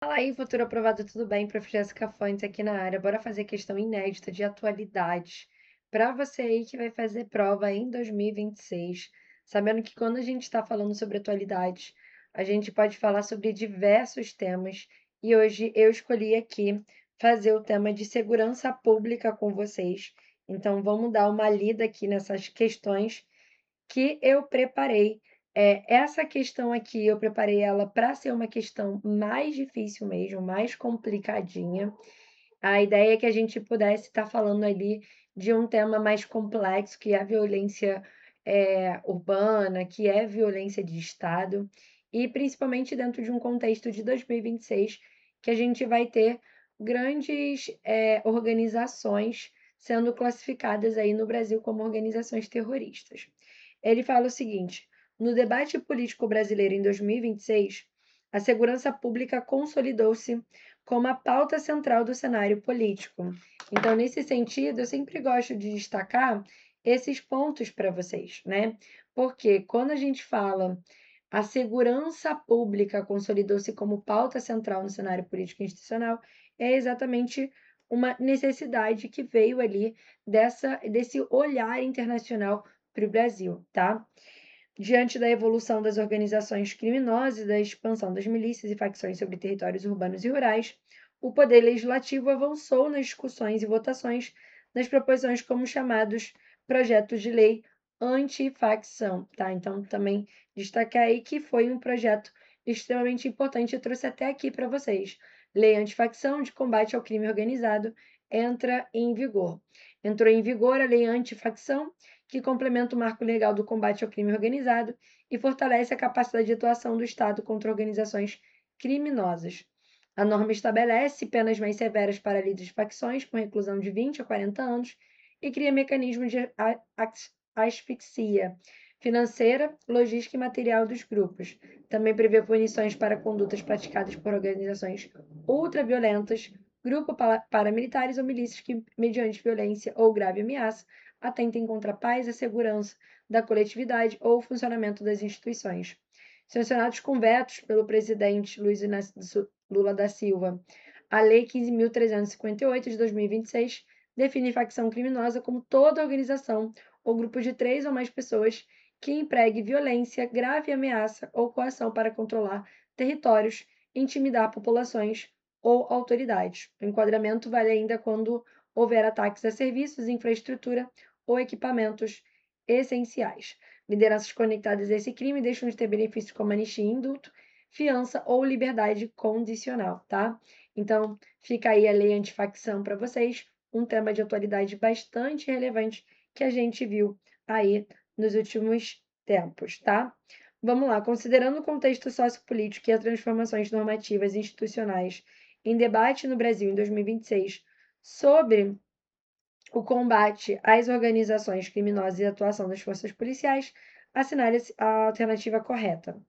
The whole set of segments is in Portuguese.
Fala aí, futuro aprovado, tudo bem? Prof. Jéssica Fontes aqui na área. Bora fazer questão inédita de atualidades para você aí que vai fazer prova em 2026. Sabendo que quando a gente está falando sobre atualidades, a gente pode falar sobre diversos temas. E hoje eu escolhi aqui fazer o tema de segurança pública com vocês. Então vamos dar uma lida aqui nessas questões que eu preparei. Essa questão aqui, eu preparei ela para ser uma questão mais difícil mesmo, mais complicadinha. A ideia é que a gente pudesse estar falando ali de um tema mais complexo, que é a violência urbana, que é violência de Estado, e principalmente dentro de um contexto de 2026, que a gente vai ter grandes organizações sendo classificadas aí no Brasil como organizações terroristas. Ele fala o seguinte: no debate político brasileiro em 2026, a segurança pública consolidou-se como a pauta central do cenário político. Então, nesse sentido, eu sempre gosto de destacar esses pontos para vocês, né? Porque quando a gente fala a segurança pública consolidou-se como pauta central no cenário político e institucional, é exatamente uma necessidade que veio ali desse olhar internacional para o Brasil, tá? Diante da evolução das organizações criminosas e da expansão das milícias e facções sobre territórios urbanos e rurais, o Poder Legislativo avançou nas discussões e votações das proposições como chamados projetos de lei antifacção, tá? Então, também destacar aí que foi um projeto extremamente importante e trouxe até aqui para vocês. Lei antifacção de combate ao crime organizado entra em vigor. Entrou em vigor a lei antifacção que complementa o marco legal do combate ao crime organizado e fortalece a capacidade de atuação do Estado contra organizações criminosas. A norma estabelece penas mais severas para líderes de facções, com reclusão de 20 a 40 anos, e cria mecanismos de asfixia financeira, logística e material dos grupos. Também prevê punições para condutas praticadas por organizações ultraviolentas, grupos paramilitares ou milícias que, mediante violência ou grave ameaça, atentem contra a paz e a segurança da coletividade ou o funcionamento das instituições. Sancionados com vetos pelo presidente Luiz Inácio Lula da Silva, a Lei 15.358 de 2026 define facção criminosa como toda organização ou grupo de 3 ou mais pessoas que empregue violência, grave ameaça ou coação para controlar territórios, intimidar populações ou autoridades. O enquadramento vale ainda quando houver ataques a serviços, infraestrutura ou equipamentos essenciais. Lideranças conectadas a esse crime deixam de ter benefícios como anistia, indulto, fiança ou liberdade condicional, tá? Então, fica aí a lei antifacção para vocês, um tema de atualidade bastante relevante que a gente viu aí nos últimos tempos, tá? Vamos lá, considerando o contexto sociopolítico e as transformações normativas e institucionais em debate no Brasil em 2026 sobre o combate às organizações criminosas e a atuação das forças policiais, assinale a alternativa correta.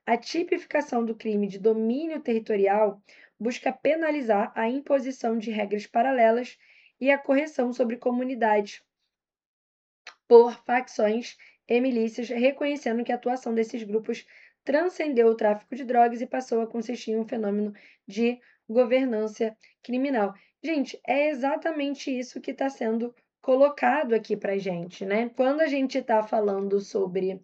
A tipificação do crime de domínio territorial busca penalizar a imposição de regras paralelas e a correção sobre comunidades por facções e milícias, reconhecendo que a atuação desses grupos transcendeu o tráfico de drogas e passou a consistir em um fenômeno de governança criminal. Gente, é exatamente isso que está sendo colocado aqui para gente, né? Quando a gente está falando sobre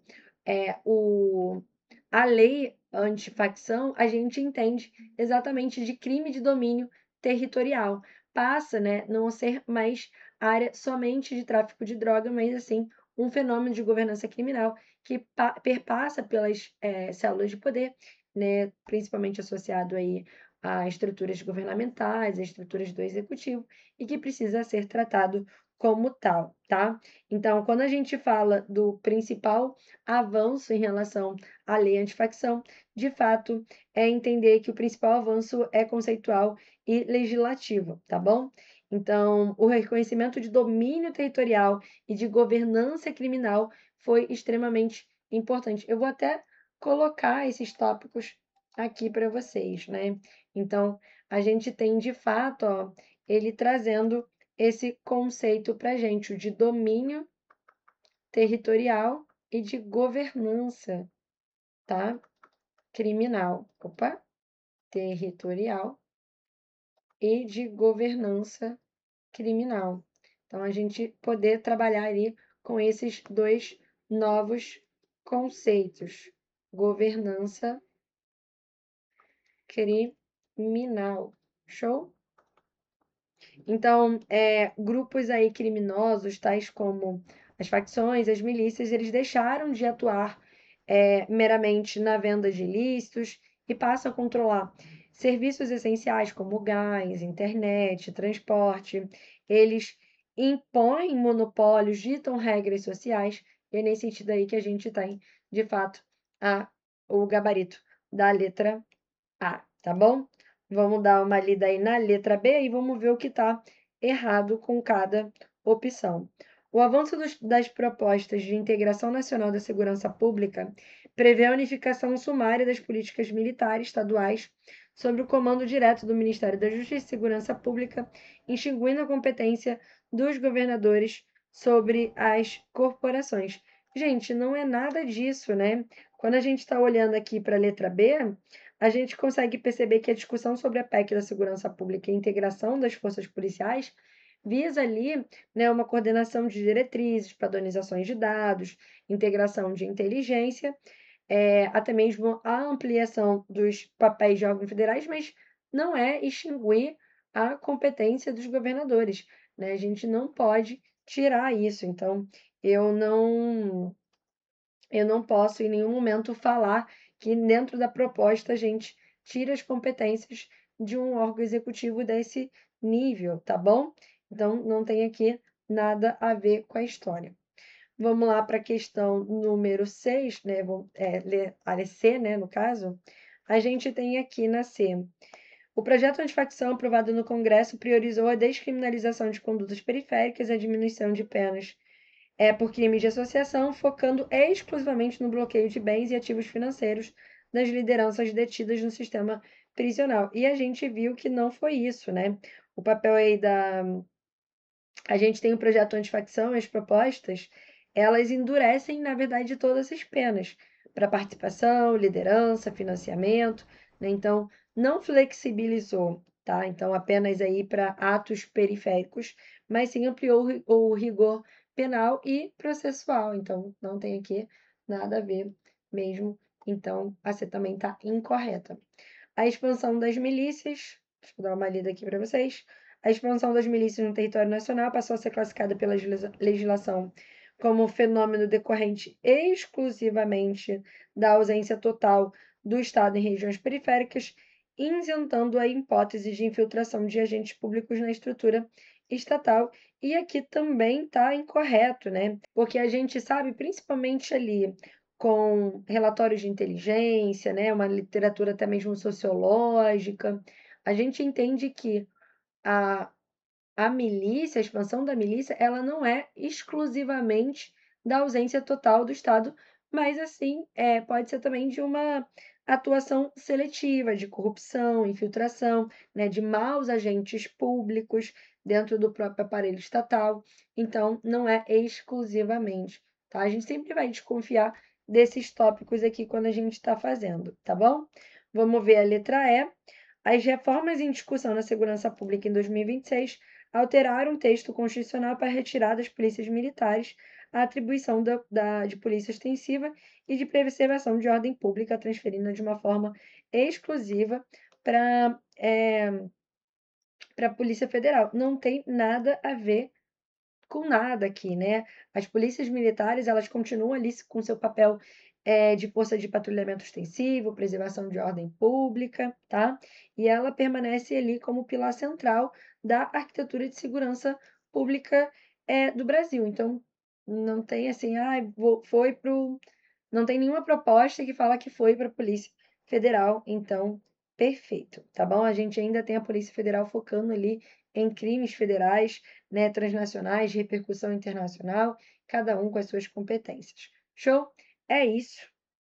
a lei antifacção, a gente entende exatamente de crime de domínio territorial. Passa, né, não ser mais área somente de tráfico de droga, mas assim um fenômeno de governança criminal que perpassa pelas células de poder, né, principalmente associado aí a estruturas governamentais, a estruturas do executivo, e que precisa ser tratado como tal, tá? Então, quando a gente fala do principal avanço em relação à lei antifacção, de fato, é entender que o principal avanço é conceitual e legislativo, tá bom? Então, o reconhecimento de domínio territorial e de governança criminal foi extremamente importante. Eu vou até colocar esses tópicos aqui para vocês, né? Então, a gente tem de fato, ó, ele trazendo esse conceito para gente, o de domínio territorial e de governança, tá? Criminal. Opa! territorial e de governança criminal. Então, a gente poder trabalhar ali com esses dois novos conceitos: governança criminal. Show? Então, grupos aí criminosos, tais como as facções, as milícias, eles deixaram de atuar meramente na venda de ilícitos e passam a controlar serviços essenciais como gás, internet, transporte. Eles impõem monopólios, ditam regras sociais, e é nesse sentido aí que a gente tem, de fato, o gabarito da letra A, tá bom? Vamos dar uma lida aí na letra B e vamos ver o que está errado com cada opção. O avanço das propostas de integração nacional da segurança pública prevê a unificação sumária das políticas militares estaduais sob o comando direto do Ministério da Justiça e Segurança Pública, extinguindo a competência dos governadores sobre as corporações. Gente, não é nada disso, né? Quando a gente está olhando aqui para a letra B, a gente consegue perceber que a discussão sobre a PEC da segurança pública e a integração das forças policiais visa ali, né, uma coordenação de diretrizes, padronizações de dados, integração de inteligência, até mesmo a ampliação dos papéis de órgãos federais, mas não é extinguir a competência dos governadores, né? A gente não pode tirar isso. Então, eu não eu não posso em nenhum momento falar que dentro da proposta a gente tira as competências de um órgão executivo desse nível, tá bom? Então, não tem aqui nada a ver com a história. Vamos lá para a questão número 6, né? Vou ler a C, né, no caso. A gente tem aqui na C. O projeto antifacção aprovado no Congresso priorizou a descriminalização de condutas periféricas e a diminuição de penas por crime de associação, focando exclusivamente no bloqueio de bens e ativos financeiros das lideranças detidas no sistema prisional. E a gente viu que não foi isso, né? O papel aí da. A gente tem o projeto antifacção e as propostas, elas endurecem, na verdade, todas as penas para participação, liderança, financiamento, né? Então, não flexibilizou, tá? Então, apenas aí para atos periféricos, mas sim ampliou o rigor penal e processual. Então, não tem aqui nada a ver mesmo. Então, a C também está incorreta. A expansão das milícias, deixa eu dar uma lida aqui para vocês. A expansão das milícias no território nacional passou a ser classificada pela legislação como fenômeno decorrente exclusivamente da ausência total do Estado em regiões periféricas, isentando a hipótese de infiltração de agentes públicos na estrutura estatal. E aqui também está incorreto, né? Porque a gente sabe, principalmente ali com relatórios de inteligência, né, uma literatura até mesmo sociológica, a gente entende que a, a milícia, a expansão da milícia, ela não é exclusivamente da ausência total do Estado, mas assim, pode ser também de uma atuação seletiva, de corrupção, infiltração, né, de maus agentes públicos dentro do próprio aparelho estatal. Então, não é exclusivamente, tá? A gente sempre vai desconfiar desses tópicos aqui quando a gente está fazendo, tá bom? Vamos ver a letra E. As reformas em discussão na segurança pública em 2026 alteraram o texto constitucional para retirar das polícias militares a atribuição de polícia ostensiva e de preservação de ordem pública, transferindo de uma forma exclusiva para a Polícia Federal. Não tem nada a ver com nada aqui, né? As polícias militares, elas continuam ali com seu papel de força de patrulhamento ostensivo, preservação de ordem pública, tá? E ela permanece ali como pilar central da arquitetura de segurança pública do Brasil. Então, não tem assim, foi pro. Não tem nenhuma proposta que fala que foi para a Polícia Federal, então, perfeito, tá bom? A gente ainda tem a Polícia Federal focando ali em crimes federais, né, transnacionais, de repercussão internacional, cada um com as suas competências. Show? É isso.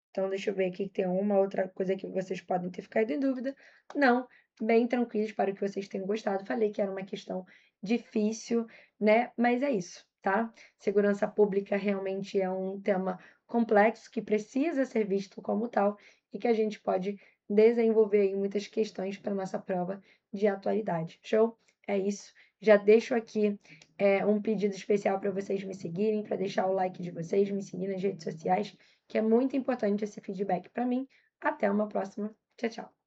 Então, deixa eu ver aqui que tem uma outra coisa que vocês podem ter ficado em dúvida. Não, bem tranquilo, espero que vocês tenham gostado. Falei que era uma questão difícil, né? Mas é isso, tá? Segurança pública realmente é um tema complexo que precisa ser visto como tal e que a gente pode desenvolver aí muitas questões para nossa prova de atualidade. Show? É isso. Já deixo aqui um pedido especial para vocês me seguirem, para deixar o like de vocês, me seguir nas redes sociais, que é muito importante esse feedback para mim. Até uma próxima. Tchau, tchau.